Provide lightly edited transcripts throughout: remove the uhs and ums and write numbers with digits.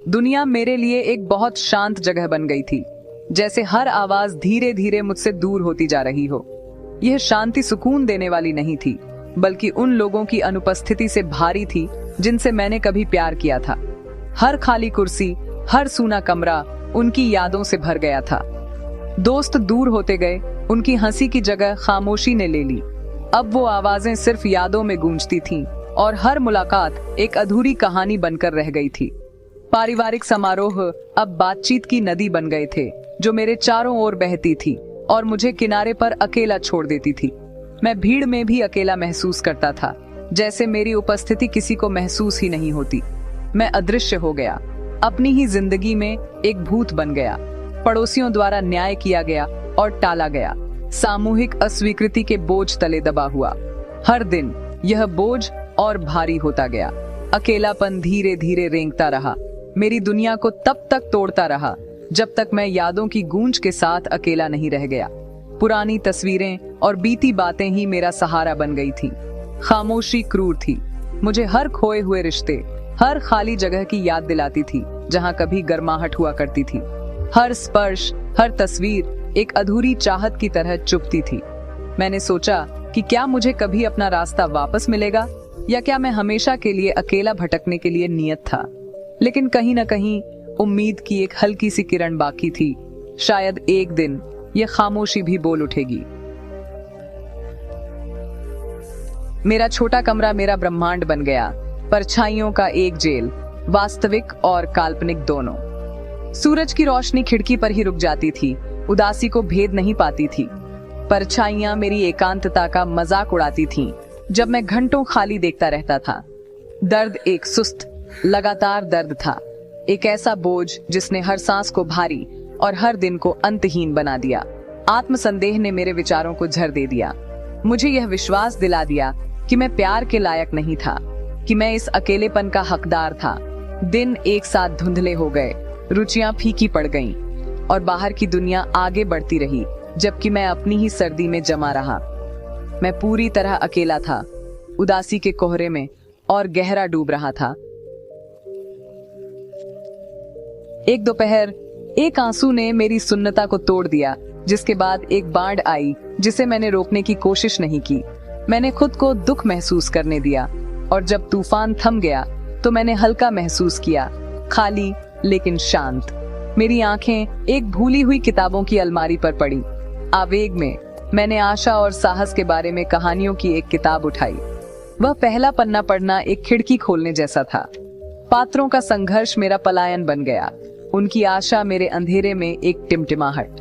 दुनिया मेरे लिए एक बहुत शांत जगह बन गई थी, जैसे हर आवाज धीरे धीरे मुझसे दूर होती जा रही हो। यह शांति सुकून देने वाली नहीं थी, बल्कि उन लोगों की अनुपस्थिति से भारी थी जिनसे मैंने कभी प्यार किया था। हर खाली कुर्सी, हर सूना कमरा उनकी यादों से भर गया था। दोस्त दूर होते गए, उनकी हंसी की जगह खामोशी ने ले ली। अब वो आवाजें सिर्फ यादों में गूंजती थीं और हर मुलाकात एक अधूरी कहानी बनकर रह गई थी। पारिवारिक समारोह अब बातचीत की नदी बन गए थे, जो मेरे चारों ओर बहती थी और मुझे किनारे पर अकेला छोड़ देती थी। मैं भीड़ में भी अकेला महसूस करता था, जैसे मेरी उपस्थिति किसी को महसूस ही नहीं होती। मैं अदृश्य हो गया, अपनी ही जिंदगी में एक भूत बन गया। पड़ोसियों द्वारा न्याय किया गया और टाला गया, सामूहिक अस्वीकृति के बोझ तले दबा हुआ। हर दिन यह बोझ और भारी होता गया। अकेलापन धीरे धीरे रेंगता रहा, मेरी दुनिया को तब तक तोड़ता रहा जब तक मैं यादों की गूंज के साथ अकेला नहीं रह गया। पुरानी तस्वीरें और बीती बातें ही मेरा सहारा बन गई थी। खामोशी क्रूर थी, मुझे हर खोए हुए रिश्ते, हर खाली जगह की याद दिलाती थी जहां कभी गर्माहट हुआ करती थी। हर स्पर्श, हर तस्वीर एक अधूरी चाहत की तरह चुभती थी। मैंने सोचा कि क्या मुझे कभी अपना रास्ता वापस मिलेगा, या क्या मैं हमेशा के लिए अकेला भटकने के लिए नियत था। लेकिन कहीं न कहीं उम्मीद की एक हल्की सी किरण बाकी थी। शायद एक दिन यह खामोशी भी बोल उठेगी। मेरा छोटा कमरा मेरा ब्रह्मांड बन गया, परछाइयों का एक जेल, वास्तविक और काल्पनिक दोनों। सूरज की रोशनी खिड़की पर ही रुक जाती थी, उदासी को भेद नहीं पाती थी। परछाइयां मेरी एकांतता का मजाक उड़ाती थीं, जब मैं घंटों खाली देखता रहता था। दर्द एक सुस्त, लगातार दर्द था, एक ऐसा बोझ जिसने हर सांस को भारी और हर दिन को अंतहीन बना दिया। आत्मसंदेह ने मेरे विचारों को झर दे दिया। मुझे यह विश्वास दिला दिया कि मैं प्यार के लायक नहीं था, कि मैं इस अकेलेपन का हकदार था। दिन एक साथ धुंधले हो गए, रुचियां फीकी पड़ गईं और बाहर की दुनिया आगे बढ़ती रही, जबकि मैं अपनी ही सर्दी में जमा रहा। मैं पूरी तरह अकेला था, उदासी के कोहरे में और गहरा डूब रहा था। एक दोपहर एक आंसू ने मेरी सुन्नता को तोड़ दिया, जिसके बाद एक बाढ़ आई जिसे मैंने रोकने की कोशिश नहीं की। मैंने खुद को दुख महसूस करने दिया, और जब तूफान थम गया तो मैंने हल्का महसूस किया, खाली लेकिन शांत। मेरी आंखें एक भूली हुई किताबों की अलमारी पर पड़ी। आवेग में मैंने आशा और साहस के बारे में कहानियों की एक किताब उठाई। वह पहला पन्ना पढ़ना एक खिड़की खोलने जैसा था। पात्रों का संघर्ष मेरा पलायन बन गया, उनकी आशा मेरे अंधेरे में एक टिमटिमाहट।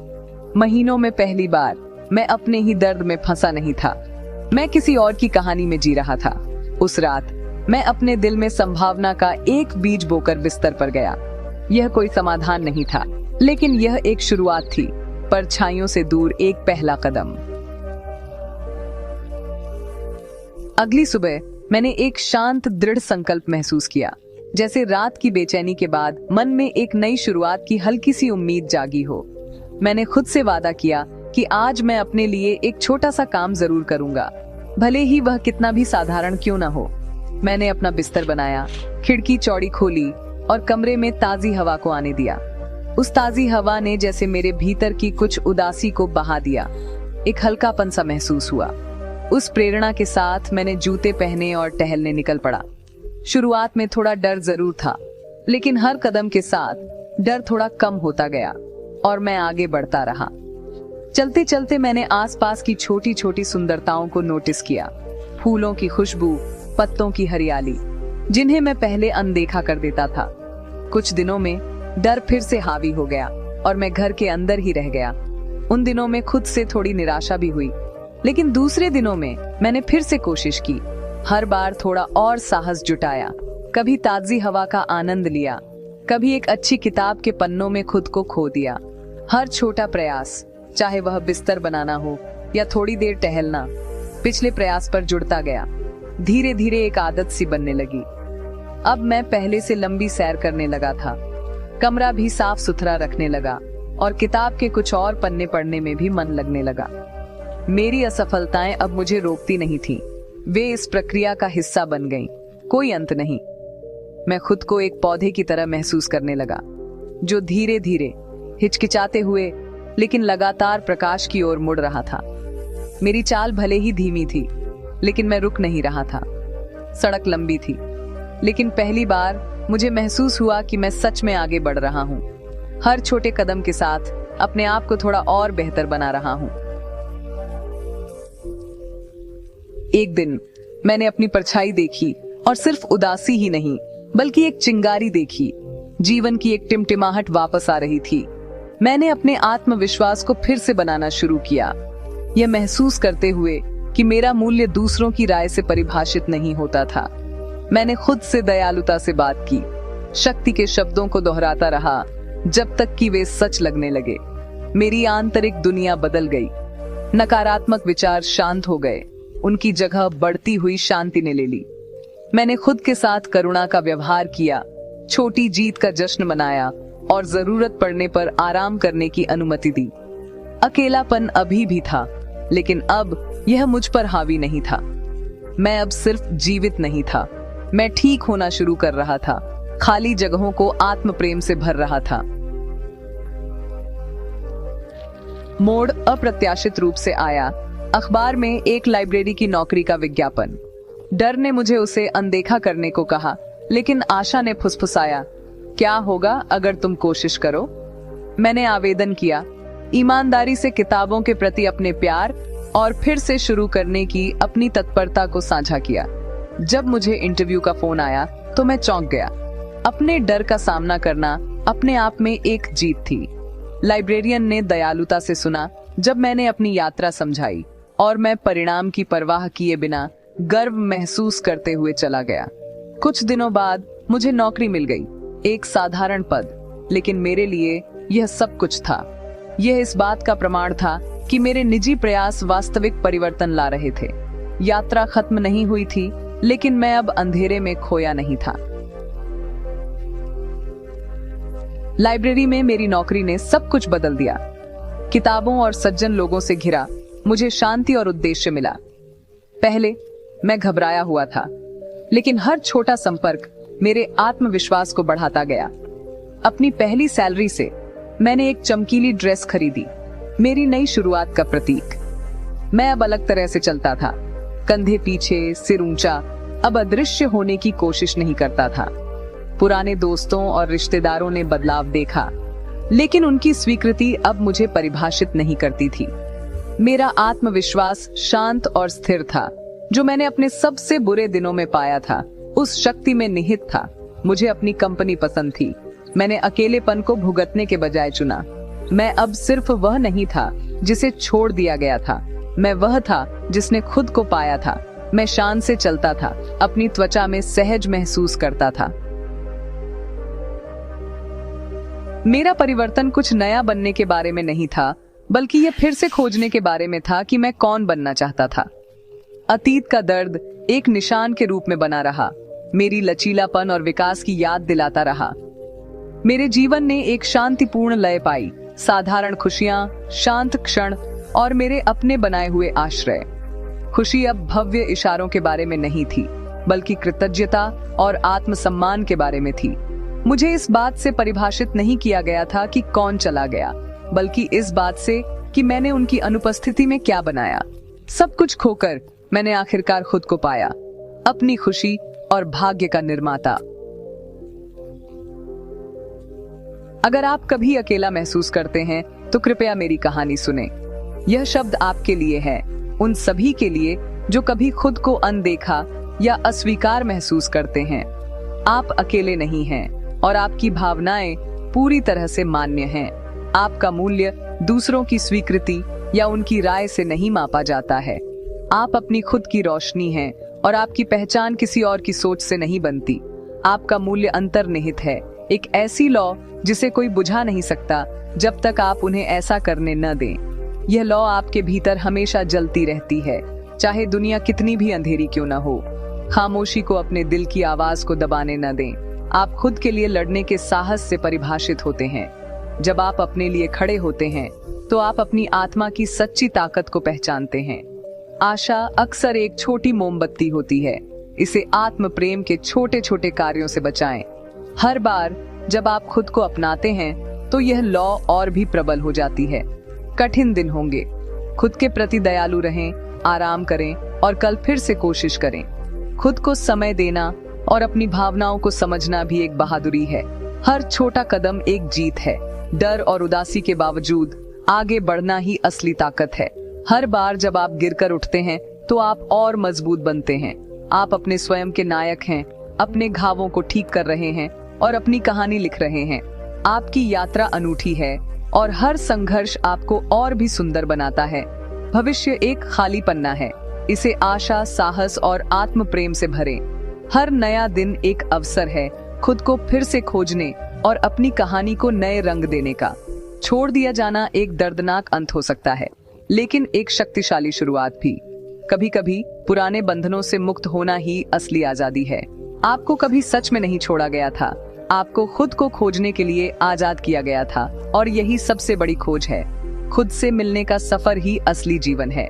महीनों में पहली बार मैं अपने ही दर्द में फंसा नहीं था, मैं किसी और की कहानी में जी रहा था। उस रात मैं अपने दिल में संभावना का एक बीज बोकर बिस्तर पर गया। यह कोई समाधान नहीं था, लेकिन यह एक शुरुआत थी, परछाइयों से दूर एक पहला कदम। अगली सुबह मैंने एक शांत दृढ़ संकल्प महसूस किया, जैसे रात की बेचैनी के बाद मन में एक नई शुरुआत की हल्की सी उम्मीद जागी हो। मैंने खुद से वादा किया कि आज मैं अपने लिए एक छोटा सा काम जरूर करूंगा, भले ही वह कितना भी साधारण क्यों ना हो। मैंने अपना बिस्तर बनाया, खिड़की चौड़ी खोली और कमरे में ताजी हवा को आने दिया। उस ताजी हवा ने जैसे मेरे भीतर की कुछ उदासी को बहा दिया। एक हल्कापन सा महसूस हुआ। उस प्रेरणा के साथ मैंने जूते पहने और टहलने निकल पड़ा। शुरुआत में थोड़ा डर जरूर था, लेकिन हर कदम के साथ डर थोड़ा कम होता गया और मैं आगे बढ़ता रहा। चलते चलते मैंने आसपास की छोटी छोटी सुंदरताओं को नोटिस किया। फूलों की खुशबू, पत्तों की हरियाली, जिन्हें मैं पहले अनदेखा कर देता था। कुछ दिनों में डर फिर से हावी हो गया और मैं घर के अंदर ही रह गया। उन दिनों में खुद से थोड़ी निराशा भी हुई, लेकिन दूसरे दिनों में मैंने फिर से कोशिश की। हर बार थोड़ा और साहस जुटाया, कभी ताजी हवा का आनंद लिया, कभी एक अच्छी किताब के पन्नों में खुद को खो दिया। हर छोटा प्रयास, चाहे वह बिस्तर बनाना हो या थोड़ी देर टहलना, पिछले प्रयास पर जुड़ता गया। धीरे धीरे एक आदत सी बनने लगी। अब मैं पहले से लंबी सैर करने लगा था, कमरा भी साफ सुथरा रखने लगा और किताब के कुछ और पन्ने पढ़ने में भी मन लगने लगा। मेरी असफलताएं अब मुझे रोकती नहीं थीं, वे इस प्रक्रिया का हिस्सा बन गईं, कोई अंत नहीं। मैं खुद को एक पौधे की तरह महसूस करने लगा, जो धीरे धीरे, हिचकिचाते हुए लेकिन लगातार प्रकाश की ओर मुड़ रहा था। मेरी चाल भले ही धीमी थी, लेकिन मैं रुक नहीं रहा था। सड़क लंबी थी, लेकिन पहली बार मुझे महसूस हुआ कि मैं सच में आगे बढ़ रहा हूँ। हर छोटे कदम के साथ अपने आप को थोड़ा और बेहतर बना रहा हूँ। एक दिन मैंने अपनी परछाई देखी और सिर्फ उदासी ही नहीं, बल्कि एक चिंगारी देखी। जीवन की एक टिमटिमाहट वापस आ रही थी। मैंने अपने आत्मविश्वास को फिर से बनाना शुरू किया, यह महसूस करते हुए कि मेरा मूल्य दूसरों की राय से परिभाषित नहीं होता था। मैंने खुद से दयालुता से बात की, शक्ति के शब्दों को दोहराता रहा जब तक कि वे सच लगने लगे। मेरी आंतरिक दुनिया बदल गई। नकारात्मक विचार शांत हो गए, उनकी जगह बढ़ती हुई शांति ने ले ली। मैंने खुद के साथ करुणा का व्यवहार किया, छोटी जीत का जश्न मनाया और जरूरत पड़ने पर आराम करने की अनुमति दी। अकेलापन अभी भी था, लेकिन अब यह मुझ पर हावी नहीं था। मैं अब सिर्फ जीवित नहीं था, मैं ठीक होना शुरू कर रहा था, खाली जगहों को आत्म प्रेम से भर रहा था। मोड़ अप्रत्याशित रूप से आया। अखबार में एक लाइब्रेरी की नौकरी का विज्ञापन। डर ने मुझे उसे अनदेखा करने को कहा, लेकिन आशा ने फुसफुसाया, क्या होगा अगर तुम कोशिश करो। मैंने आवेदन किया, ईमानदारी से किताबों के प्रति अपने प्यार और फिर से शुरू करने की अपनी तत्परता को साझा किया। जब मुझे इंटरव्यू का फोन आया तो मैं चौंक गया। अपने डर का सामना करना अपने आप में एक जीत थी। लाइब्रेरियन ने दयालुता से सुना जब मैंने अपनी यात्रा समझाई, और मैं परिणाम की परवाह किए बिना गर्व महसूस करते हुए चला गया। कुछ दिनों बाद मुझे नौकरी मिल गई, एक साधारण पद, लेकिन मेरे लिए यह सब कुछ था। यह इस बात का प्रमाण था कि मेरे निजी प्रयास वास्तविक परिवर्तन ला रहे थे। यात्रा खत्म नहीं हुई थी, लेकिन मैं अब अंधेरे में खोया नहीं था। लाइब्रेरी में मेरी नौकरी ने सब कुछ बदल दिया। किताबों और सज्जन लोगों से घिरा मुझे शांति और उद्देश्य मिला। पहले मैं घबराया हुआ था, लेकिन हर छोटा संपर्क मेरे आत्मविश्वास को बढ़ाता गया। अपनी पहली सैलरी से मैंने एक चमकीली ड्रेस खरीदी, मेरी नई शुरुआत का प्रतीक। मैं अब अलग तरह से चलता था, कंधे पीछे, सिर ऊंचा, अब अदृश्य होने की कोशिश नहीं करता था। पुराने दोस्तों और रिश्तेदारों ने बदलाव देखा, लेकिन उनकी स्वीकृति अब मुझे परिभाषित नहीं करती थी। मेरा आत्मविश्वास शांत और स्थिर था, जो मैंने अपने सबसे बुरे दिनों में पाया था, उस शक्ति में निहित था। मुझे अपनी कंपनी पसंद थी। मैंने अकेलेपन को भुगतने के बजाय चुना। मैं अब सिर्फ वह नहीं था जिसे छोड़ दिया गया था, मैं वह था जिसने खुद को पाया था। मैं शान से चलता था, अपनी त्वचा में सहज महसूस करता था। मेरा परिवर्तन कुछ नया बनने के बारे में नहीं था, बल्कि यह फिर से खोजने के बारे में था कि मैं कौन बनना चाहता था। अतीत का दर्द एक निशान के रूप में बना रहा, मेरी लचीलापन और विकास की याद दिलाता रहा। मेरे जीवन ने एक शांतिपूर्ण लय पाई, साधारण खुशियां, शांत क्षण और मेरे अपने बनाए हुए आश्रय। खुशी अब भव्य इशारों के बारे में नहीं थी, बल्कि कृतज्ञता और आत्मसम्मान के बारे में थी। मुझे इस बात से परिभाषित नहीं किया गया था कि कौन चला गया, बल्कि इस बात से कि मैंने उनकी अनुपस्थिति में क्या बनाया। सब कुछ खोकर मैंने आखिरकार खुद को पाया, अपनी खुशी और भाग्य का निर्माता। अगर आप कभी अकेला महसूस करते हैं तो कृपया मेरी कहानी सुने। यह शब्द आपके लिए है, उन सभी के लिए जो कभी खुद को अनदेखा या अस्वीकार महसूस करते हैं। आप अकेले नहीं हैं और आपकी भावनाएं पूरी तरह से मान्य हैं। आपका मूल्य दूसरों की स्वीकृति या उनकी राय से नहीं मापा जाता है। आप अपनी खुद की रोशनी हैं और आपकी पहचान किसी और की सोच से नहीं बनती। आपका मूल्य अंतर्निहित है, एक ऐसी लौ जिसे कोई बुझा नहीं सकता जब तक आप उन्हें ऐसा करने न दें। यह लौ आपके भीतर हमेशा जलती रहती है, चाहे दुनिया कितनी भी अंधेरी क्यों न हो। खामोशी को अपने दिल की आवाज को दबाने न दें। आप खुद के लिए लड़ने के साहस से परिभाषित होते हैं। जब आप अपने लिए खड़े होते हैं तो आप अपनी आत्मा की सच्ची ताकत को पहचानते हैं। आशा अक्सर एक छोटी मोमबत्ती होती है, इसे आत्म प्रेम के छोटे छोटे कार्यों से बचाएं। हर बार जब आप खुद को अपनाते हैं तो यह लॉ और भी प्रबल हो जाती है। कठिन दिन होंगे, खुद के प्रति दयालु रहें, आराम करें और कल फिर से कोशिश करें। खुद को समय देना और अपनी भावनाओं को समझना भी एक बहादुरी है। हर छोटा कदम एक जीत है। डर और उदासी के बावजूद आगे बढ़ना ही असली ताकत है। हर बार जब आप गिरकर उठते हैं तो आप और मजबूत बनते हैं। आप अपने स्वयं के नायक हैं, अपने घावों को ठीक कर रहे हैं और अपनी कहानी लिख रहे हैं। आपकी यात्रा अनूठी है और हर संघर्ष आपको और भी सुंदर बनाता है। भविष्य एक खाली पन्ना है, इसे आशा, साहस और आत्म प्रेम से भरें। हर नया दिन एक अवसर है खुद को फिर से खोजने और अपनी कहानी को नए रंग देने का। छोड़ दिया जाना एक दर्दनाक अंत हो सकता है, लेकिन एक शक्तिशाली शुरुआत भी। कभी कभी पुराने बंधनों से मुक्त होना ही असली आजादी है। आपको कभी सच में नहीं छोड़ा गया था, आपको खुद को खोजने के लिए आजाद किया गया था और यही सबसे बड़ी खोज है। खुद से मिलने का सफर ही असली जीवन है।